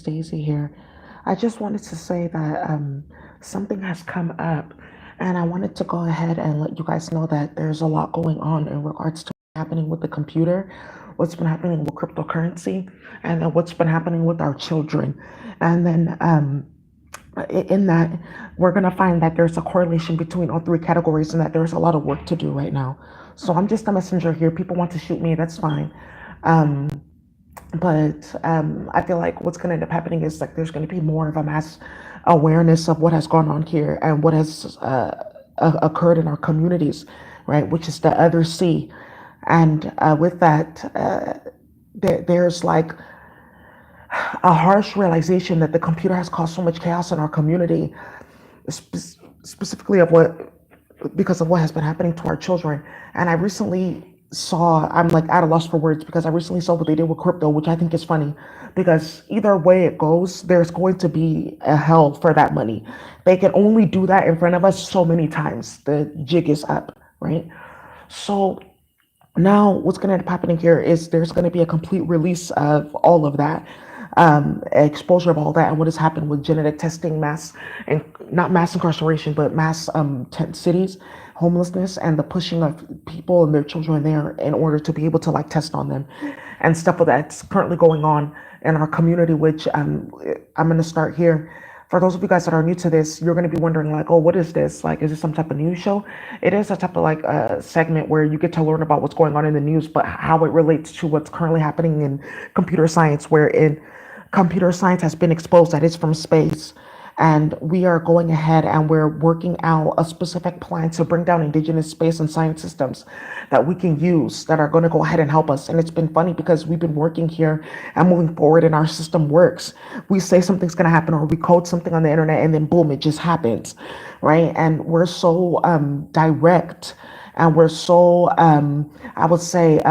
Stacy here. I just wanted to say that something has come up, and I wanted to go ahead and let you guys know that there's a lot going on in regards to what's happening with the computer, what's been happening with cryptocurrency, and then what's been happening with our children. And then in that, we're going to find that there's a correlation between all three categories and that there's a lot of work to do right now. So I'm just a messenger here. People want to shoot me, that's fine. Um, but I feel like what's going to end up happening is like there's going to be more of a mass awareness of what has gone on here and what has occurred in our communities, right? Which is the other C. And with that, there's like a harsh realization that the computer has caused so much chaos in our community, specifically of what because of what has been happening to our children. And I recently saw, I'm like at a loss for words because I recently saw what they did with crypto, which I think is funny because either way it goes, there's going to be a hell for that money. They can only do that in front of us so many times. The jig is up, right? So now what's going to end up happening here is there's going to be a complete release of all of that, exposure of all that, and what has happened with genetic testing, mass and not mass incarceration, but mass tent cities, homelessness, and the pushing of people and their children there in order to be able to like test on them and stuff that's currently going on in our community, which I'm going to start here. For those of you guys that are new to this, you're going to be wondering like, oh, what is this? Like, is this some type of news show? It is a type of like segment where you get to learn about what's going on in the news, but how it relates to what's currently happening in computer science, where in computer science has been exposed that it's from space. And we are going ahead and we're working out a specific plan to bring down indigenous space and science systems that we can use that are going to go ahead and help us. And it's been funny because we've been working here and moving forward and our system works. We say something's going to happen or we code something on the internet and then boom, it just happens, right? And we're so direct and we're so, I would say,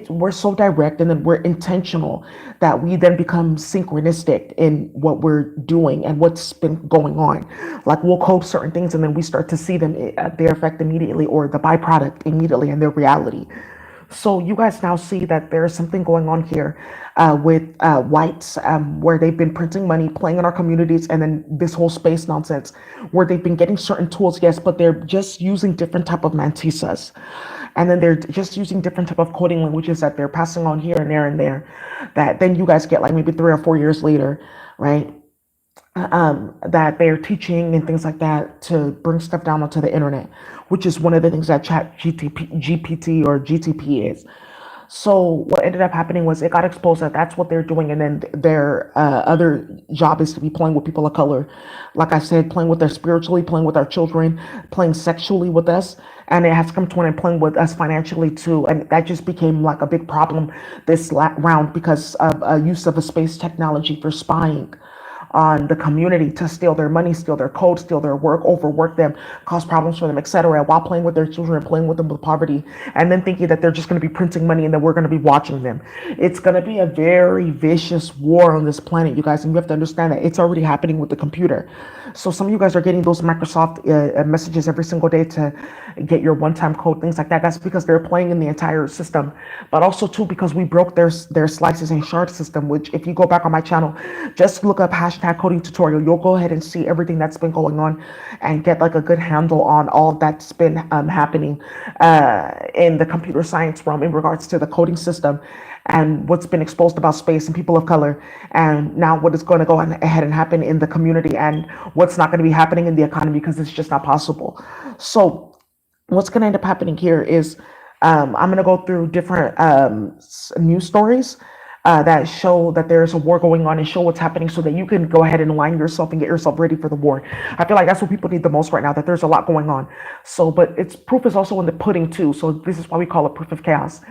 we're so direct and then we're intentional that we then become synchronistic in what we're doing and what's been going on. Like we'll code certain things and then we start to see them their effect immediately or the byproduct immediately in their reality. So you guys now see that there's something going on here with whites, where they've been printing money, playing in our communities, and then this whole space nonsense, where they've been getting certain tools, yes, but they're just using different type of mantisas, and then they're just using different type of coding languages that they're passing on here and there and there, that then you guys get like maybe 3 or 4 years later, right? That they're teaching and things like that to bring stuff down onto the internet, which is one of the things that Chat GPT or GTP is. So what ended up happening was it got exposed that that's what they're doing, and then their other job is to be playing with people of color. Like I said, playing with us spiritually, playing with our children, playing sexually with us, and it has come to an end playing with us financially too. And that just became like a big problem this round because of use of a space technology for spying on the community to steal their money, steal their code, steal their work, overwork them, cause problems for them, etc., while playing with their children, playing with them with poverty, and then thinking that they're just going to be printing money and that we're going to be watching them. It's going to be a very vicious war on this planet, you guys, and you have to understand that it's already happening with the computer. So some of you guys are getting those Microsoft messages every single day to get your one-time code, things like that. That's because they're playing in the entire system, but also too because we broke their slices and shard system. Which, if you go back on my channel, just look up hashtag coding tutorial. You'll go ahead and see everything that's been going on and get like a good handle on all that's been happening in the computer science realm in regards to the coding system and what's been exposed about space and people of color, and now what is going to go ahead and happen in the community and what's not going to be happening in the economy because it's just not possible. So what's going to end up happening here is I'm going to go through different news stories that show that there's a war going on and show what's happening so that you can go ahead and align yourself and get yourself ready for the war. I feel like that's what people need the most right now, that there's a lot going on. So, but it's proof is also in the pudding too. So this is why we call it proof of chaos.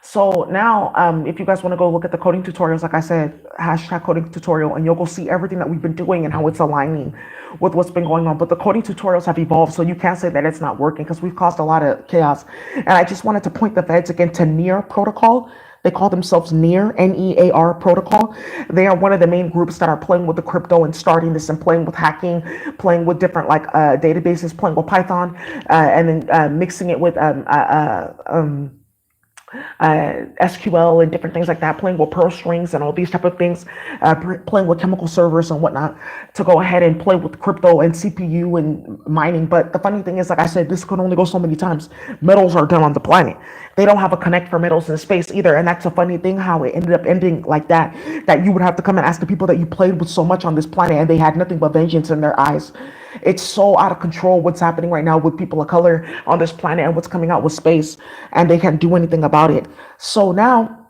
So now, if you guys want to go look at the coding tutorials, like I said, hashtag coding tutorial, and you'll go see everything that we've been doing and how it's aligning with what's been going on. But the coding tutorials have evolved, so you can't say that it's not working because we've caused a lot of chaos. And I just wanted to point the feds again to NEAR protocol. They call themselves NEAR, NEAR protocol. They are one of the main groups that are playing with the crypto and starting this and playing with hacking, playing with different like databases, playing with Python, and then mixing it with SQL and different things like that, playing with Perl strings and all these type of things, playing with chemical servers and whatnot to go ahead and play with crypto and CPU and mining. But the funny thing is, like I said, this could only go so many times. Metals are done on the planet. They don't have a connect for metals in space either. And that's a funny thing how it ended up ending like that, that you would have to come and ask the people that you played with so much on this planet and they had nothing but vengeance in their eyes. It's so out of control what's happening right now with people of color on this planet and what's coming out with space, and they can't do anything about it. So now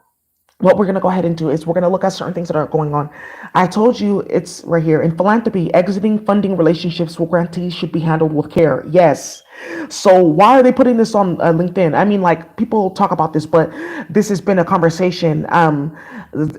what we're going to go ahead and do is we're going to look at certain things that are going on. I told you it's right here. In philanthropy, exiting funding relationships with grantees should be handled with care. Yes. So why are they putting this on LinkedIn? I mean, like, people talk about this, but this has been a conversation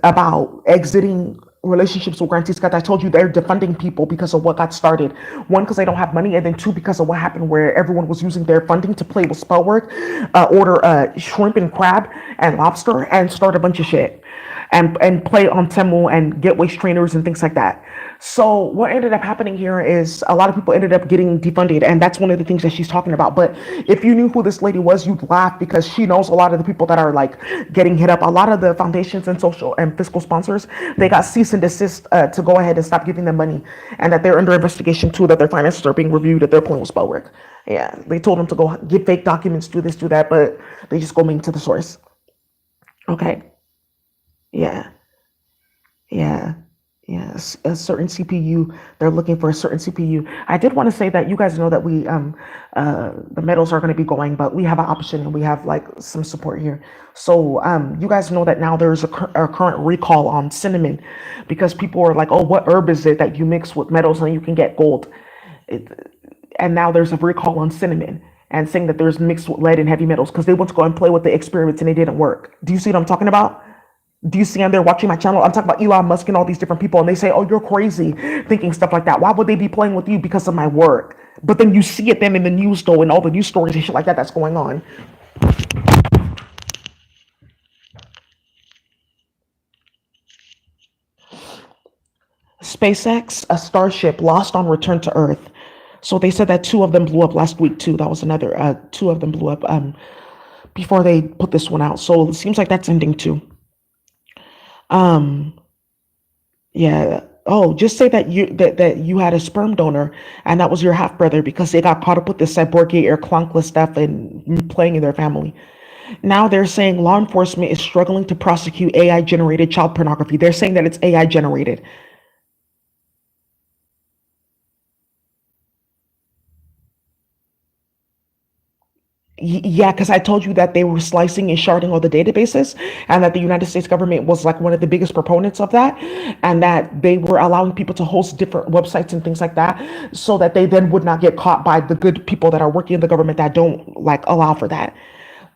about exiting relationships with grantees, because I told you they're defunding people because of what got started. One, because they don't have money, and then two, because of what happened where everyone was using their funding to play with spell work, order shrimp and crab and lobster and start a bunch of shit and play on Temu and get waist trainers and things like that. So what ended up happening here is a lot of people ended up getting defunded, and that's one of the things that she's talking about. But if you knew who this lady was, you'd laugh, because she knows a lot of the people that are like getting hit up. A lot of the foundations and social and fiscal sponsors, they got cease and desist to go ahead and stop giving them money, and that they're under investigation too, that their finances are being reviewed, that they're playing with spell work. Yeah, they told them to go give fake documents, do this, do that, but they just go main to the source. Okay. Yeah. Yeah. Yes, a certain CPU. They're looking for a certain CPU. I did want to say that you guys know that we the metals are going to be going, but we have an option and we have like some support here. So you guys know that now there's a current recall on cinnamon, because people are like, oh, what herb is it that you mix with metals and you can get gold? It, and now there's a recall on cinnamon and saying that there's mixed with lead and heavy metals, because they went to go and play with the experiments and it didn't work. Do you see what I'm talking about? Do you see I'm there watching my channel? I'm talking about Elon Musk and all these different people, and they say, oh, you're crazy thinking stuff like that. Why would they be playing with you? Because of my work. But then you see it then in the news, though, and all the news stories and shit like that that's going on. SpaceX, a Starship lost on return to Earth. So they said that two of them blew up last week too. That was another, two of them blew up before they put this one out. So it seems like that's ending too. Um, yeah. Oh, just say that you had a sperm donor and that was your half brother, because they got caught up with this cyborg or clunkless stuff and playing in their family. Now they're saying law enforcement is struggling to prosecute AI generated child pornography. They're saying that it's AI generated. Yeah, because I told you that they were slicing and sharding all the databases, and that the United States government was like one of the biggest proponents of that, and that they were allowing people to host different websites and things like that, so that they then would not get caught by the good people that are working in the government that don't like allow for that.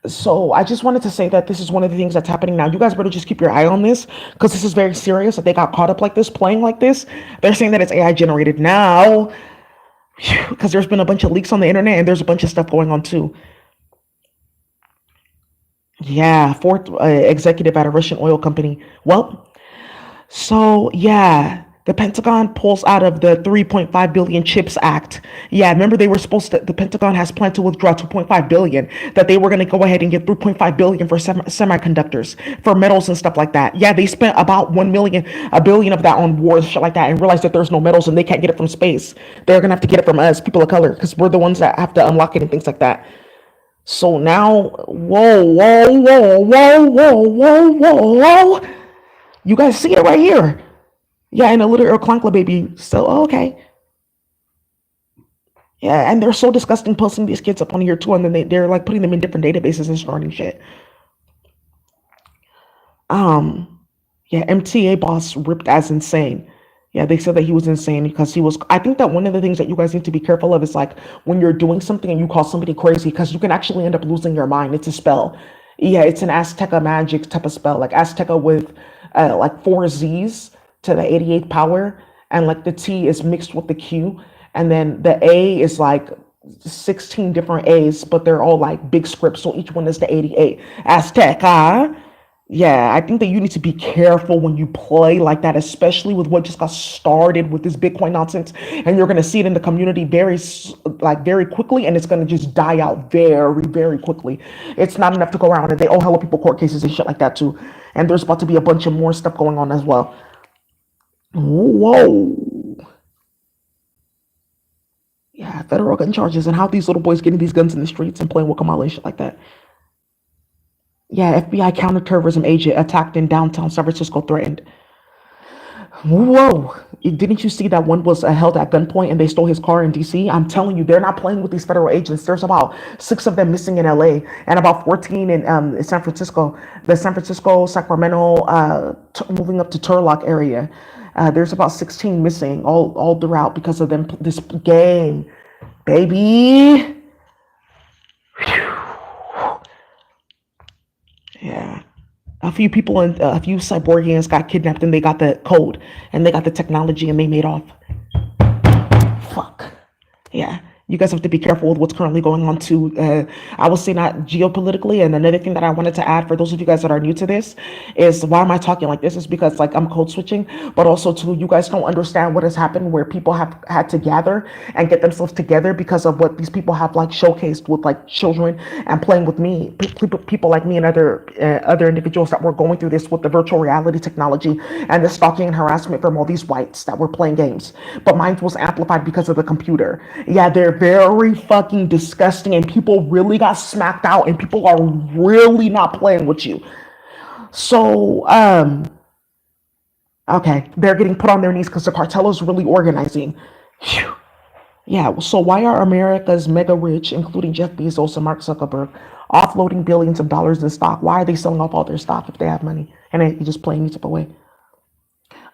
So I just wanted to say that this is one of the things that's happening now. You guys better just keep your eye on this, because this is very serious that they got caught up like this, playing like this. They're saying that it's AI generated now, because there's been a bunch of leaks on the internet and there's a bunch of stuff going on too. Yeah, fourth executive at a Russian oil company. Well, so yeah, the Pentagon pulls out of the 3.5 billion Chips Act. Yeah, remember they were supposed to, the Pentagon has planned to withdraw 2.5 billion, that they were going to go ahead and get 3.5 billion for semiconductors, for metals and stuff like that. Yeah, they spent about 1 million, a billion of that on wars, shit like that, and realized that there's no metals and they can't get it from space. They're going to have to get it from us, people of color, because we're the ones that have to unlock it and things like that. So now, whoa, whoa, whoa, whoa, whoa, whoa, whoa, whoa. You guys see it right here. Yeah, and a little Clunkla baby. So, okay. Yeah, and they're so disgusting posting these kids up on here too, and then they're like putting them in different databases and starting shit. Um, yeah, MTA boss ripped as insane. Yeah, they said that he was insane because he was. I think that one of the things that you guys need to be careful of is like when you're doing something and you call somebody crazy, because you can actually end up losing your mind. It's a spell. Yeah, it's an Azteca magic type of spell, like Azteca with like four Z's to the 88th power, and like the T is mixed with the Q, and then the A is like 16 different A's, but they're all like big scripts, so each one is the 88. Azteca. Yeah, I think that you need to be careful when you play like that, especially with what just got started with this Bitcoin nonsense. And you're going to see it in the community very quickly, and it's going to just die out very, very quickly. It's not enough to go around, and they owe hella people court cases and shit like that too. And there's about to be a bunch of more stuff going on as well. Whoa. Yeah, federal gun charges and how these little boys getting these guns in the streets and playing with Kamala and shit like that. Yeah, FBI counterterrorism agent attacked in downtown San Francisco threatened. Whoa. Didn't you see that one was held at gunpoint and they stole his car in DC? I'm telling you, they're not playing with these federal agents. There's about six of them missing in LA and about 14 in San Francisco, the San Francisco, Sacramento, moving up to Turlock area. There's about 16 missing all throughout because of them. This game, baby. Yeah. A few cyborgians got kidnapped and they got the code and they got the technology and they made off. Fuck. Yeah. You guys have to be careful with what's currently going on too. I will say not geopolitically. And another thing that I wanted to add for those of you guys that are new to this is why am I talking like this? Is because like I'm code switching, but also too, you guys don't understand what has happened where people have had to gather and get themselves together because of what these people have like showcased with like children and playing with me, people like me and other individuals that were going through this with the virtual reality technology and the stalking and harassment from all these whites that were playing games. But mine was amplified because of the computer. Yeah, they're very fucking disgusting and people really got smacked out and people are really not playing with you. So, okay, they're getting put on their knees because the cartel is really organizing. Phew. Yeah, so why are America's mega rich, including Jeff Bezos and Mark Zuckerberg, offloading billions of dollars in stock? Why are they selling off all their stock if they have money and they just playing music away?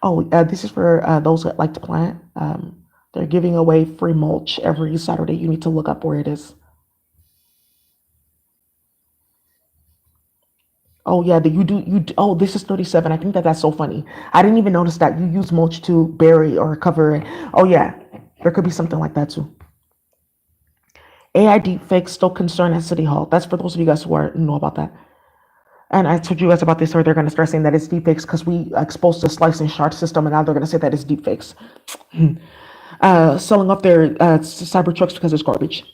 Oh, this is for those that like to plant. They're giving away free mulch every Saturday. You need to look up where it is. Oh yeah, oh, this is 37. I think that that's so funny. I didn't even notice that you use mulch to bury or cover it. Oh yeah, there could be something like that too. AI deepfakes still concern at City Hall. That's for those of you guys who know about that. And I told you guys about this, or they're going to start saying that it's deepfakes because we exposed the slice and shard system, and now they're going to say that it's deepfakes. Selling off their cyber trucks because it's garbage.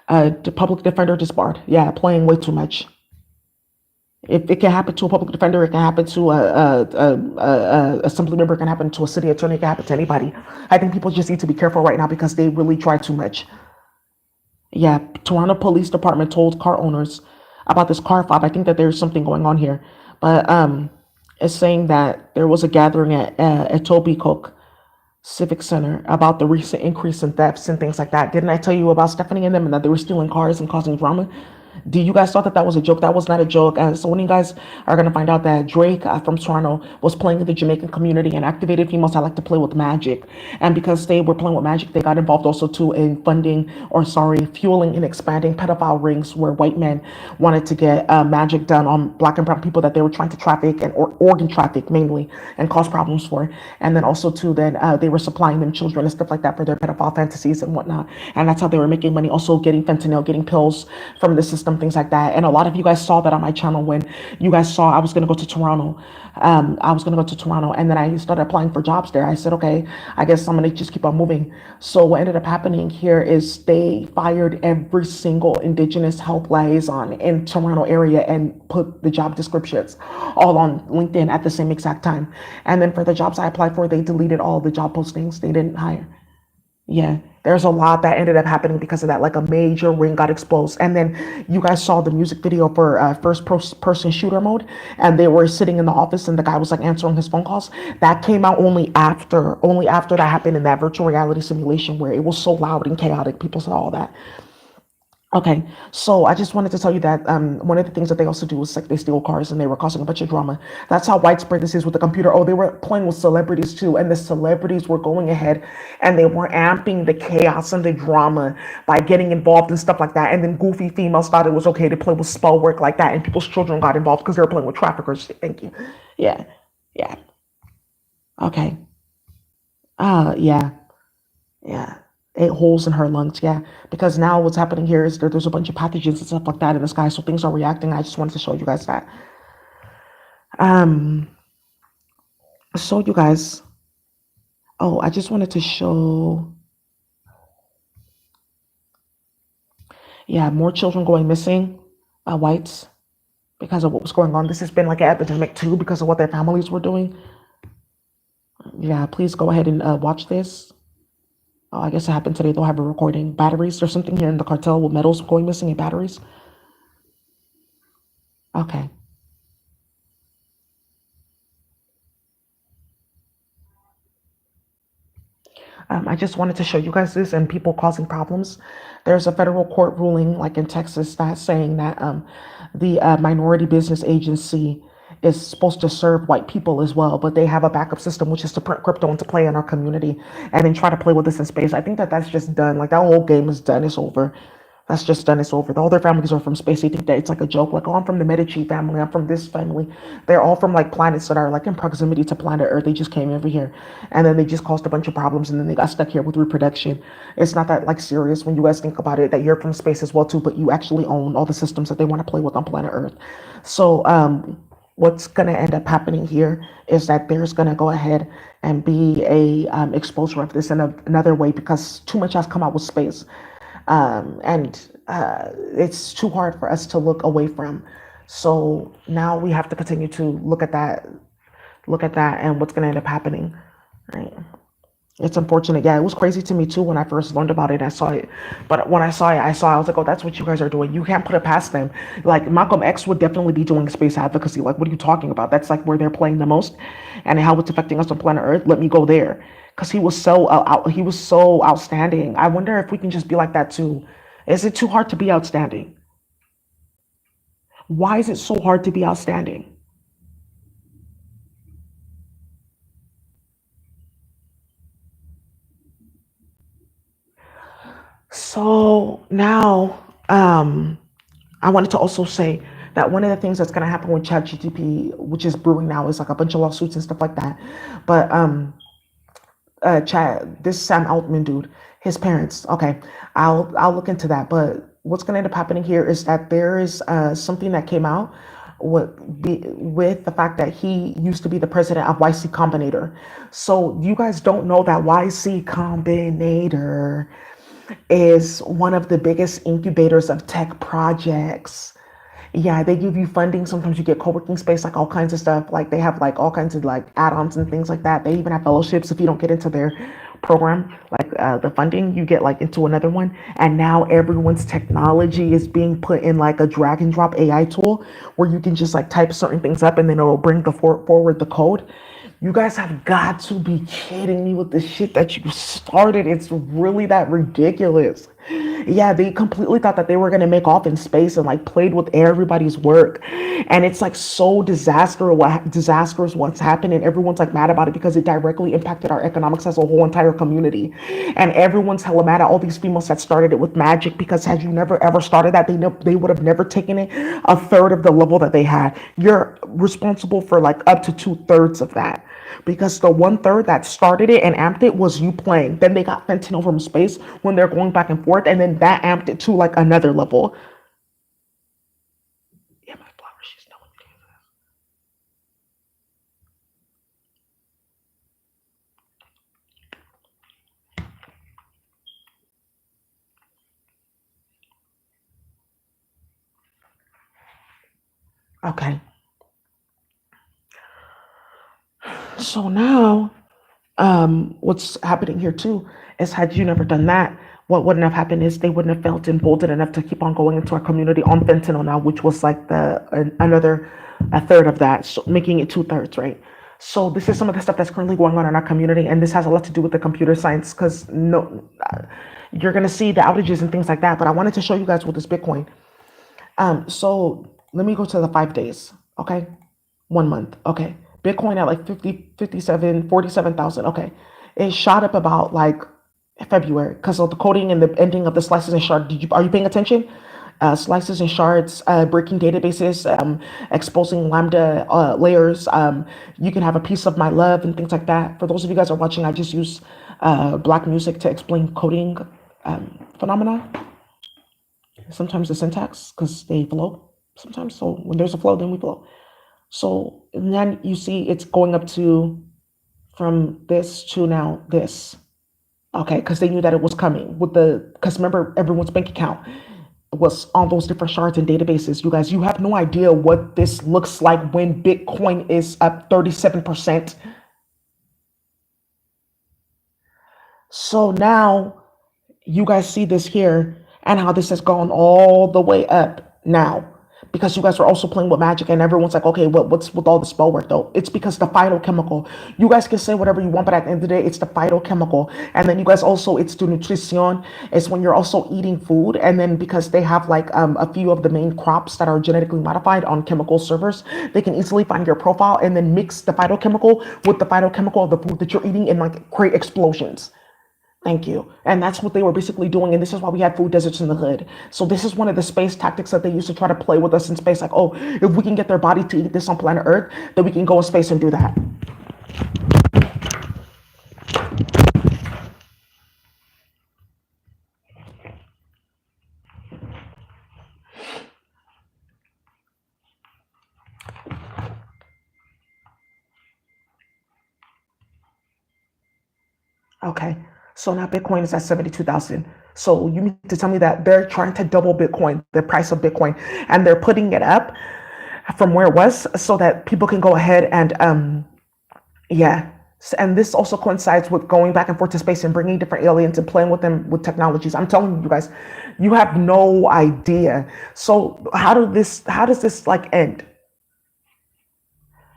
The public defender disbarred. Yeah, playing way too much. If it can happen to a public defender, it can happen to a assembly member, it can happen to a city attorney, it can happen to anybody. I think people just need to be careful right now because they really try too much. Yeah, Toronto Police Department told car owners about this car fob. I think that there's something going on here, but it's saying that there was a gathering at Etobicoke Civic Center about the recent increase in thefts and things like that. Didn't I tell you about Stephanie and them and that they were stealing cars and causing drama? Do you guys thought that that was a joke? That was not a joke. So when you guys are going to find out that Drake from Toronto was playing in the Jamaican community and activated females that like to play with magic. And because they were playing with magic, they got involved also too in fueling and expanding pedophile rings where white men wanted to get magic done on black and brown people that they were trying to traffic and organ traffic mainly and cause problems for. And then also too, then they were supplying them children and stuff like that for their pedophile fantasies and whatnot. And that's how they were making money. Also getting fentanyl, getting pills from the system, things like that. And a lot of you guys saw that on my channel when you guys saw I was going to go to Toronto. And then I started applying for jobs there. I said, okay, I guess I'm going to just keep on moving. So what ended up happening here is they fired every single Indigenous health liaison in Toronto area and put the job descriptions all on LinkedIn at the same exact time. And then for the jobs I applied for, they deleted all the job postings. They didn't hire. Yeah, there's a lot that ended up happening because of that. Like a major ring got exposed. And then you guys saw the music video for person shooter mode, and they were sitting in the office and the guy was like answering his phone calls. That came out only after that happened in that virtual reality simulation where it was so loud and chaotic. People saw all that. Okay, so I just wanted to tell you that one of the things that they also do is like they steal cars and they were causing a bunch of drama. That's how widespread this is with the computer. Oh, they were playing with celebrities too, and the celebrities were going ahead and they were amping the chaos and the drama by getting involved and stuff like that. And then goofy females thought it was okay to play with spell work like that, and people's children got involved because they were playing with traffickers. Thank you. Yeah, yeah. Okay. Yeah. Yeah. 8 holes in her lungs, yeah. Because now what's happening here is there's a bunch of pathogens and stuff like that in the sky, so things are reacting. I just wanted to show you guys that. Um, so you guys, oh, I just wanted to show, yeah, more children going missing, whites, because of what was going on. This has been like an epidemic too, because of what their families were doing. Yeah, please go ahead and watch this. Oh, I guess it happened today. They'll have a recording. Batteries. There's something here in the cartel with metals going missing and batteries. Okay. I just wanted to show you guys this and people causing problems. There's a federal court ruling, like in Texas, that's saying that the minority business agency is supposed to serve white people as well, but they have a backup system, which is to print crypto and to play in our community and then try to play with this in space. I think that that's just done. Like that whole game is done. It's over. That's just done. It's over. All their families are from space. They think that it's like a joke. Like, oh, I'm from the Medici family. I'm from this family. They're all from like planets that are like in proximity to planet Earth. They just came over here, and then they just caused a bunch of problems, and then they got stuck here with reproduction. It's not that like serious when you guys think about it. That you're from space as well too, but you actually own all the systems that they want to play with on planet Earth. So, what's going to end up happening here is that there's going to go ahead and be a exposure of this in another way because too much has come out with space, and it's too hard for us to look away from. So now we have to continue to look at that, and what's going to end up happening, right? It's unfortunate. Yeah, it was crazy to me too when I first learned about it. I saw it, but when I was like, oh, that's what you guys are doing. You can't put it past them. Like Malcolm X would definitely be doing space advocacy. Like, what are you talking about? That's like where they're playing the most, and how it's affecting us on planet Earth. Let me go there, because he was so outstanding. I wonder if we can just be like that too. Is it too hard to be outstanding? Why is it so hard to be outstanding? So now, I wanted to also say that one of the things that's going to happen with ChatGPT, which is brewing now, is like a bunch of lawsuits and stuff like that. But Chad, this Sam Altman dude, his parents. Okay, I'll look into that. But what's going to end up happening here is that there is something that came out with the fact that he used to be the president of YC Combinator. So you guys don't know that YC Combinator is one of the biggest incubators of tech projects. Yeah, they give you funding. Sometimes you get co-working space, like all kinds of stuff. Like they have like all kinds of like add-ons and things like that. They even have fellowships if you don't get into their program, like the funding, you get like into another one. And now everyone's technology is being put in like a drag and drop AI tool where you can just like type certain things up and then it'll bring forward the code. You guys have got to be kidding me with the shit that you started. It's really that ridiculous. Yeah, they completely thought that they were gonna make off in space and like played with everybody's work. And it's like so disastrous what's happened, and everyone's like mad about it because it directly impacted our economics as a whole entire community. And everyone's hella mad at all these females that started it with magic because had you never ever started that, they would have never taken it a third of the level that they had. You're responsible for like up to two-thirds of that because the one-third that started it and amped it was you playing. Then they got fentanyl from space when they're going back and forth, and then that amped it to like another level. Yeah, my flower, she's done with it. Okay, so now what's happening here too is had you never done that, what wouldn't have happened is they wouldn't have felt emboldened enough to keep on going into our community on fentanyl now, which was like another a third of that, so making it two-thirds, right? So this is some of the stuff that's currently going on in our community, and this has a lot to do with the computer science because no, you're gonna see the outages and things like that. But I wanted to show you guys with this Bitcoin. So let me go to the 5 days, okay? 1 month, okay. Bitcoin at like 50, 57, 47,000, okay. It shot up about like February because of the coding and the ending of the slices and shards. Are you paying attention? Slices and shards, breaking databases, exposing lambda layers. You can have a piece of my love and things like that. For those of you guys who are watching, I just use black music to explain coding phenomena. Sometimes the syntax because they flow sometimes. So when there's a flow, then we flow. So and then you see it's going up to from this to now this. Okay, because they knew that it was coming with the because remember everyone's bank account was on those different shards and databases. You guys, you have no idea what this looks like when Bitcoin is up 37%. So now you guys see this here and how this has gone all the way up now because you guys are also playing with magic and everyone's like, okay, what's with all the spell work though? It's because the phytochemical. You guys can say whatever you want, but at the end of the day, it's the phytochemical. And then you guys also, it's the nutrition. It's when you're also eating food. And then because they have like a few of the main crops that are genetically modified on chemical servers, they can easily find your profile and then mix the phytochemical with the phytochemical of the food that you're eating and like create explosions. Thank you. And that's what they were basically doing. And this is why we had food deserts in the hood. So this is one of the space tactics that they used to try to play with us in space. Like, oh, if we can get their body to eat this on planet Earth, then we can go in space and do that. Okay. So now Bitcoin is at 72,000. So you mean to tell me that they're trying to double Bitcoin, the price of Bitcoin, and they're putting it up from where it was so that people can go ahead and yeah. And this also coincides with going back and forth to space and bringing different aliens and playing with them with technologies. I'm telling you guys, you have no idea. So how does this like end?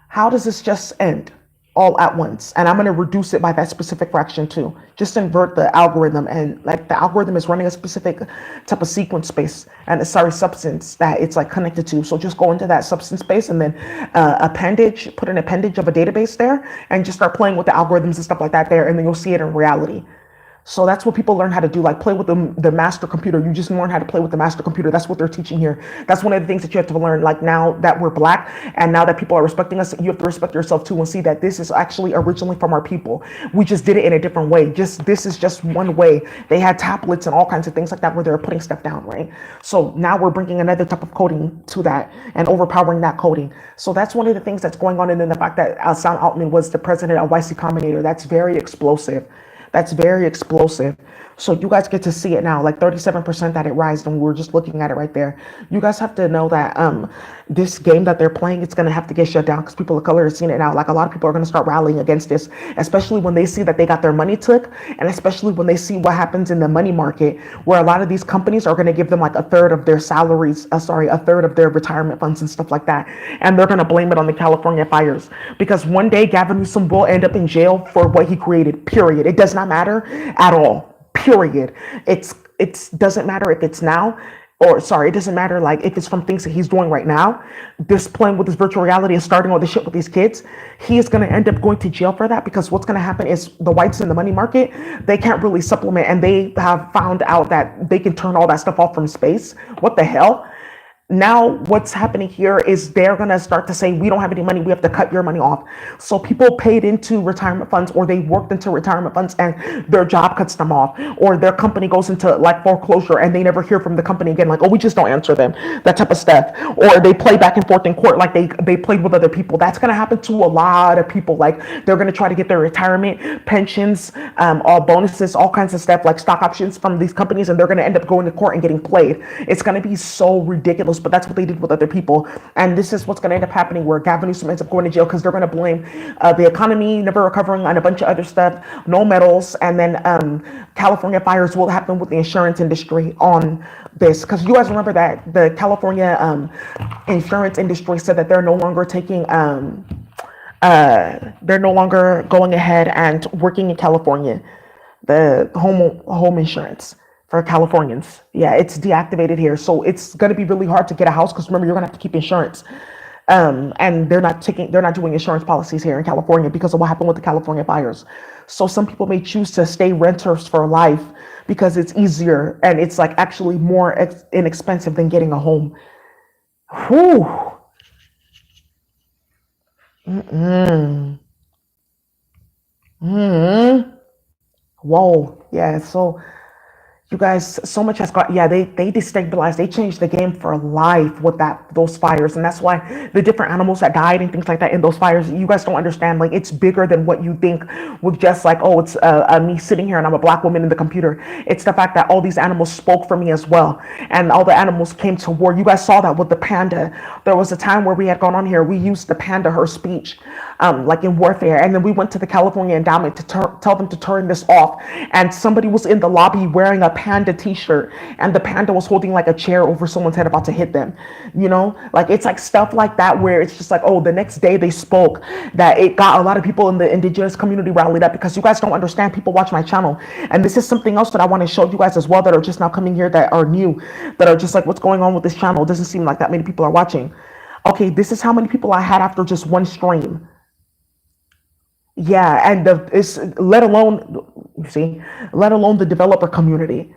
How does this just end all at once? And I'm going to reduce it by that specific fraction too. Just invert the algorithm and like the algorithm is running a specific type of sequence space and sorry, substance that it's like connected to. So just go into that substance space and then put an appendage of a database there and just start playing with the algorithms and stuff like that there. And then you'll see it in reality. So that's what people learn how to do, like play with the master computer. You just learn how to play with the master computer. That's what they're teaching here. That's one of the things that you have to learn. Like now that we're black and now that people are respecting us, you have to respect yourself too and see that this is actually originally from our people. We just did it in a different way. Just this is just one way. They had tablets and all kinds of things like that where they're putting stuff down, right? So now we're bringing another type of coding to that and overpowering that coding. So that's one of the things that's going on. And then the fact that Sam Altman was the president of YC Combinator, that's very explosive. That's very explosive. So you guys get to see it now, like 37% that it rised, and we were just looking at it right there. You guys have to know that this game that they're playing, it's gonna have to get shut down because people of color are seeing it now. Like a lot of people are gonna start rallying against this, especially when they see that they got their money took, and especially when they see what happens in the money market, where a lot of these companies are gonna give them like a third of their salaries, a third of their retirement funds and stuff like that, and they're gonna blame it on the California fires because one day Gavin Newsom will end up in jail for what he created. Period. It does not matter at all. Period. It's doesn't matter if it's now or sorry, it doesn't matter like if it's from things that he's doing right now. This playing with this virtual reality and starting all this shit with these kids, he is gonna end up going to jail for that because what's gonna happen is the whites in the money market, they can't really supplement and they have found out that they can turn all that stuff off from space. What the hell? Now what's happening here is they're going to start to say we don't have any money, we have to cut your money off. So people paid into retirement funds or they worked into retirement funds and their job cuts them off or their company goes into like foreclosure and they never hear from the company again, like, oh, we just don't answer them, that type of stuff. Or they play back and forth in court like they played with other people. That's going to happen to a lot of people. Like they're going to try to get their retirement pensions, all bonuses, all kinds of stuff like stock options from these companies, and they're going to end up going to court and getting played. It's going to be so ridiculous, but that's what they did with other people. And this is what's going to end up happening where Gavin Newsom ends up going to jail because they're going to blame the economy never recovering on a bunch of other stuff, no metals, and then California fires will happen with the insurance industry on this. Because you guys remember that the California insurance industry said that they're no longer taking they're no longer going ahead and working in California, the home insurance for Californians. Yeah, it's deactivated here. So it's going to be really hard to get a house because remember, you're going to have to keep insurance. And they're not doing insurance policies here in California because of what happened with the California fires. So some people may choose to stay renters for life because it's easier and it's like actually more inexpensive than getting a home. Whew. Mm-mm. Mm-mm. Whoa. Yeah. So You guys, so much has got, yeah, they destabilized, they changed the game for life with those fires. And that's why the different animals that died and things like that in those fires, you guys don't understand. Like, it's bigger than what you think with just like, oh, it's me sitting here and I'm a black woman in the computer. It's the fact that all these animals spoke for me as well. And all the animals came to war. You guys saw that with the panda. There was a time where we had gone on here, we used the panda, her speech, like in warfare. And then we went to the California Endowment to tell them to turn this off. And somebody was in the lobby wearing a panda t-shirt, and the panda was holding like a chair over someone's head about to hit them. Like, it's like stuff like that where it's just like, oh, the next day they spoke, that it got a lot of people in the indigenous community rallied up. Because you guys don't understand, people watch my channel, and this is something else that I want to show you guys as well, that are just now coming here, that are new, that are just like, what's going on with this channel? It doesn't seem like that many people are watching. Okay, this is how many people I had after just one stream. Yeah, and it's, let alone, you see, let alone the developer community,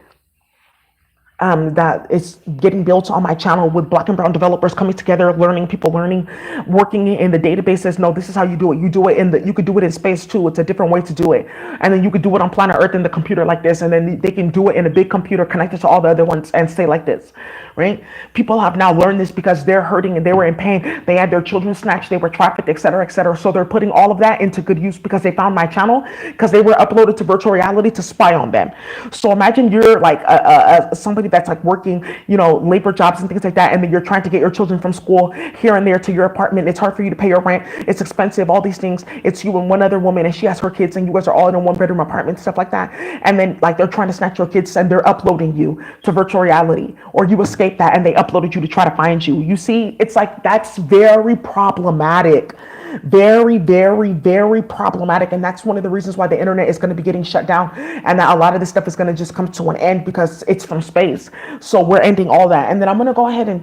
that is getting built on my channel, with black and brown developers coming together, learning, people learning, working in the databases. No, this is how you do it. You do it you could do it in space too. It's a different way to do it. And then you could do it on planet Earth in the computer like this. And then they can do it in a big computer connected to all the other ones and stay like this, right? People have now learned this because they're hurting and they were in pain. They had their children snatched, they were trafficked, etc., etc. So they're putting all of that into good use because they found my channel, because they were uploaded to virtual reality to spy on them. So imagine you're like somebody that's like working, labor jobs and things like that, and then you're trying to get your children from school here and there to your apartment. It's hard for you to pay your rent. It's expensive, all these things. It's you and one other woman, and she has her kids, and you guys are all in a one-bedroom apartment, stuff like that. And then like they're trying to snatch your kids, and they're uploading you to virtual reality, or you escape that and they uploaded you to try to find you. You see, it's like, that's very problematic. Very, very, very problematic. And that's one of the reasons why the internet is going to be getting shut down, and that a lot of this stuff is going to just come to an end, because it's from space. So we're ending all that. And then I'm going to go ahead and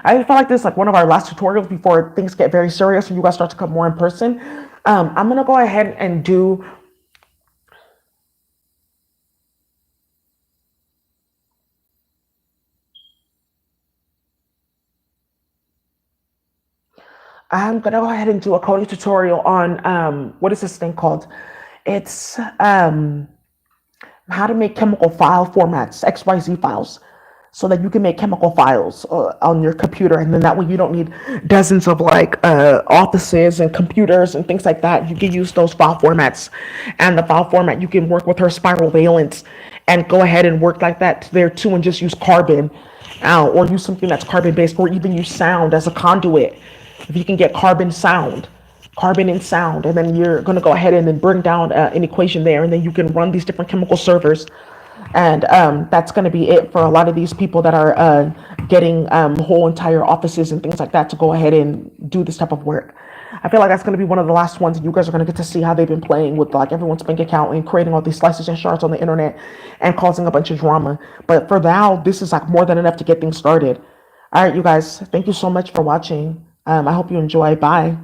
I feel like this is like one of our last tutorials before things get very serious and you guys start to come more in person. I'm going to go ahead and do a coding tutorial on what is this thing called? It's how to make chemical file formats, XYZ files, so that you can make chemical files on your computer. And then that way you don't need dozens of like offices and computers and things like that. You can use those file formats, and the file format, you can work with her spiral valence and go ahead and work like that there too, and just use carbon, or use something that's carbon based, or even use sound as a conduit. If you can get carbon and sound, and then you're going to go ahead and then bring down an equation there, and then you can run these different chemical servers. And that's going to be it for a lot of these people that are getting whole entire offices and things like that to go ahead and do this type of work. I feel like that's going to be one of the last ones, and you guys are going to get to see how they've been playing with like everyone's bank account and creating all these slices and shards on the internet and causing a bunch of drama. But for now, this is like more than enough to get things started. All right, you guys, thank you so much for watching. I hope you enjoy. Bye.